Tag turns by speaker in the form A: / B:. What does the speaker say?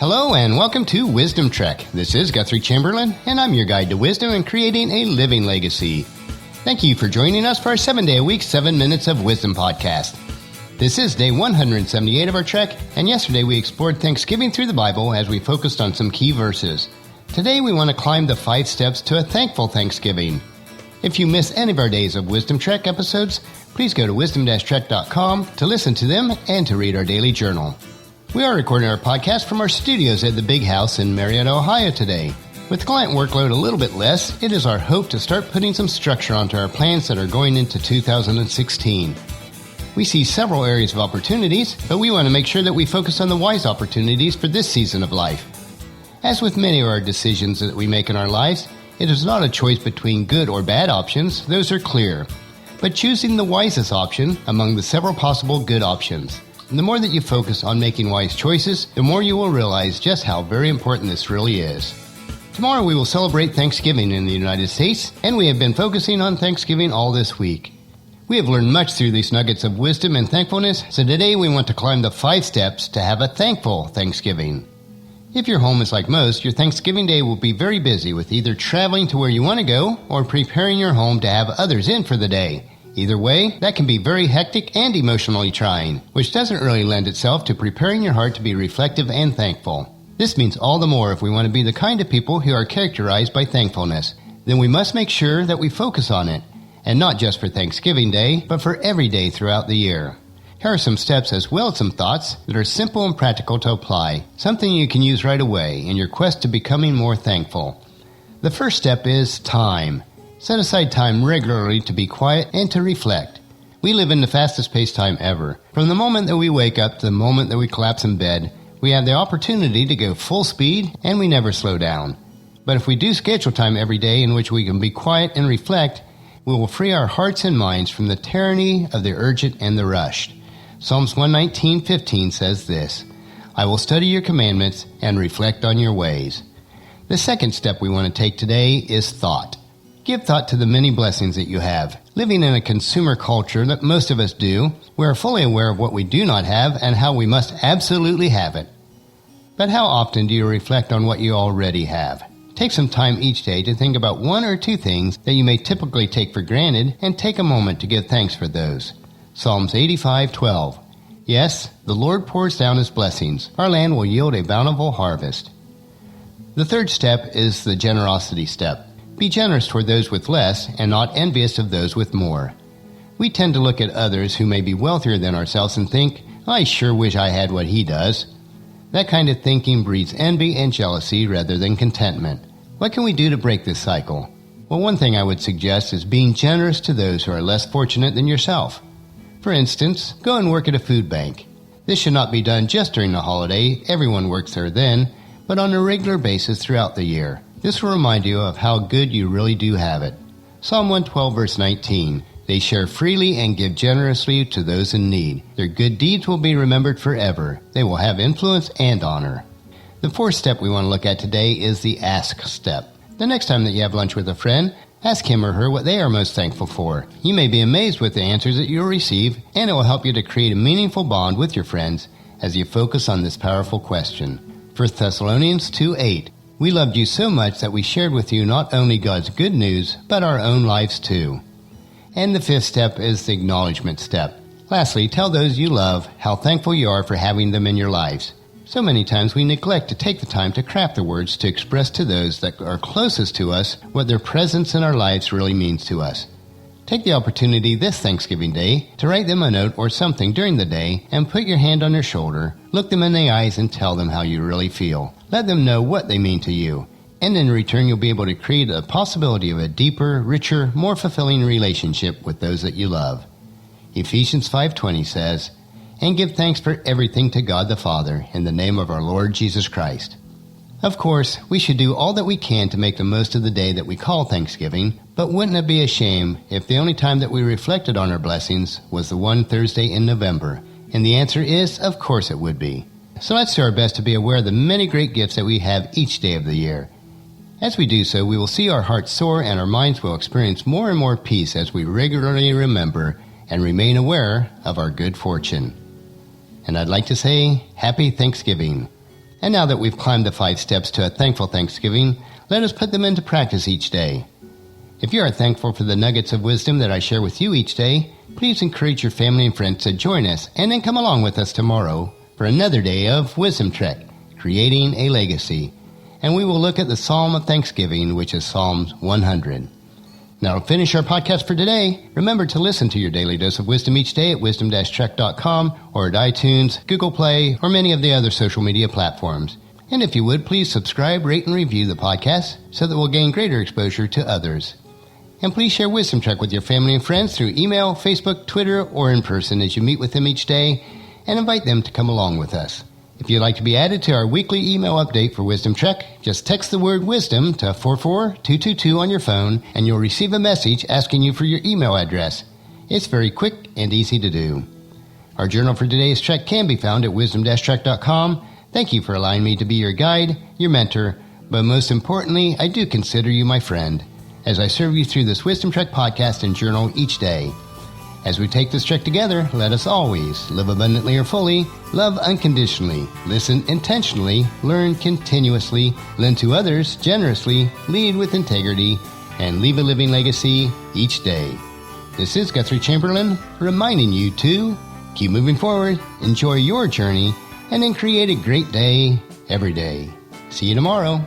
A: Hello and welcome to Wisdom Trek. This is Guthrie Chamberlain, and I'm your guide to wisdom and creating a living legacy. Thank you for joining us for our 7-day-a-week 7 Minutes of Wisdom podcast. This is day 178 of our trek, and yesterday we explored Thanksgiving through the Bible as we focused on some key verses. Today we want to climb the 5 steps to a thankful Thanksgiving. If you miss any of our days of Wisdom Trek episodes, please go to wisdom-trek.com to listen to them and to read our daily journal. We are recording our podcast from our studios at the Big House in Marietta, Ohio today. With client workload a little bit less, it is our hope to start putting some structure onto our plans that are going into 2016. We see several areas of opportunities, but we want to make sure that we focus on the wise opportunities for this season of life. As with many of our decisions that we make in our lives, it is not a choice between good or bad options, those are clear, but choosing the wisest option among the several possible good options. And the more that you focus on making wise choices, the more you will realize just how very important this really is. Tomorrow we will celebrate Thanksgiving in the United States, and we have been focusing on Thanksgiving all this week. We have learned much through these nuggets of wisdom and thankfulness, so today we want to climb the 5 steps to have a thankful Thanksgiving. If your home is like most, your Thanksgiving day will be very busy with either traveling to where you want to go or preparing your home to have others in for the day. Either way, that can be very hectic and emotionally trying, which doesn't really lend itself to preparing your heart to be reflective and thankful. This means all the more if we want to be the kind of people who are characterized by thankfulness. Then we must make sure that we focus on it, and not just for Thanksgiving Day, but for every day throughout the year. Here are some steps as well as some thoughts that are simple and practical to apply, something you can use right away in your quest to becoming more thankful. The first step is time. Set aside time regularly to be quiet and to reflect. We live in the fastest paced time ever. From the moment that we wake up to the moment that we collapse in bed, we have the opportunity to go full speed and we never slow down. But if we do schedule time every day in which we can be quiet and reflect, we will free our hearts and minds from the tyranny of the urgent and the rushed. Psalms 119:15 says this, "I will study your commandments and reflect on your ways." The second step we want to take today is thought. Give thought to the many blessings that you have. Living in a consumer culture that most of us do, we are fully aware of what we do not have and how we must absolutely have it. But how often do you reflect on what you already have? Take some time each day to think about 1 or 2 things that you may typically take for granted and take a moment to give thanks for those. Psalms 85:12. Yes, the Lord pours down his blessings. Our land will yield a bountiful harvest. The third step is the generosity step. Be generous toward those with less and not envious of those with more. We tend to look at others who may be wealthier than ourselves and think, "I sure wish I had what he does." That kind of thinking breeds envy and jealousy rather than contentment. What can we do to break this cycle? Well, one thing I would suggest is being generous to those who are less fortunate than yourself. For instance, go and work at a food bank. This should not be done just during the holiday, everyone works there then, but on a regular basis throughout the year. This will remind you of how good you really do have it. Psalm 112 verse 19, "They share freely and give generously to those in need. Their good deeds will be remembered forever. They will have influence and honor." The fourth step we want to look at today is the ask step. The next time that you have lunch with a friend, ask him or her what they are most thankful for. You may be amazed with the answers that you'll receive, and it will help you to create a meaningful bond with your friends as you focus on this powerful question. 1 Thessalonians 2:8. "We loved you so much that we shared with you not only God's good news, but our own lives too." And the fifth step is the acknowledgement step. Lastly, tell those you love how thankful you are for having them in your lives. So many times we neglect to take the time to craft the words to express to those that are closest to us what their presence in our lives really means to us. Take the opportunity this Thanksgiving Day to write them a note or something during the day and put your hand on their shoulder, look them in the eyes and tell them how you really feel. Let them know what they mean to you. And in return, you'll be able to create a possibility of a deeper, richer, more fulfilling relationship with those that you love. Ephesians 5:20 says, "And give thanks for everything to God the Father in the name of our Lord Jesus Christ." Of course, we should do all that we can to make the most of the day that we call Thanksgiving, but wouldn't it be a shame if the only time that we reflected on our blessings was the one Thursday in November? And the answer is, of course it would be. So let's do our best to be aware of the many great gifts that we have each day of the year. As we do so, we will see our hearts soar and our minds will experience more and more peace as we regularly remember and remain aware of our good fortune. And I'd like to say, Happy Thanksgiving. And now that we've climbed the 5 steps to a thankful Thanksgiving, let us put them into practice each day. If you are thankful for the nuggets of wisdom that I share with you each day, please encourage your family and friends to join us and then come along with us tomorrow for another day of Wisdom Trek, Creating a Legacy. And we will look at the Psalm of Thanksgiving, which is Psalms 100. Now, to finish our podcast for today, remember to listen to your daily dose of wisdom each day at wisdom-trek.com or at iTunes, Google Play, or many of the other social media platforms. And if you would, please subscribe, rate, and review the podcast so that we'll gain greater exposure to others. And please share Wisdom Trek with your family and friends through email, Facebook, Twitter, or in person as you meet with them each day, and invite them to come along with us. If you'd like to be added to our weekly email update for Wisdom Trek, just text the word wisdom to 44222 on your phone, and you'll receive a message asking you for your email address. It's very quick and easy to do. Our journal for today's trek can be found at wisdom-trek.com. Thank you for allowing me to be your guide, your mentor, but most importantly, I do consider you my friend, as I serve you through this Wisdom Trek podcast and journal each day. As we take this trek together, let us always live abundantly or fully, love unconditionally, listen intentionally, learn continuously, lend to others generously, lead with integrity, and leave a living legacy each day. This is Guthrie Chamberlain, reminding you to keep moving forward, enjoy your journey, and then create a great day every day. See you tomorrow.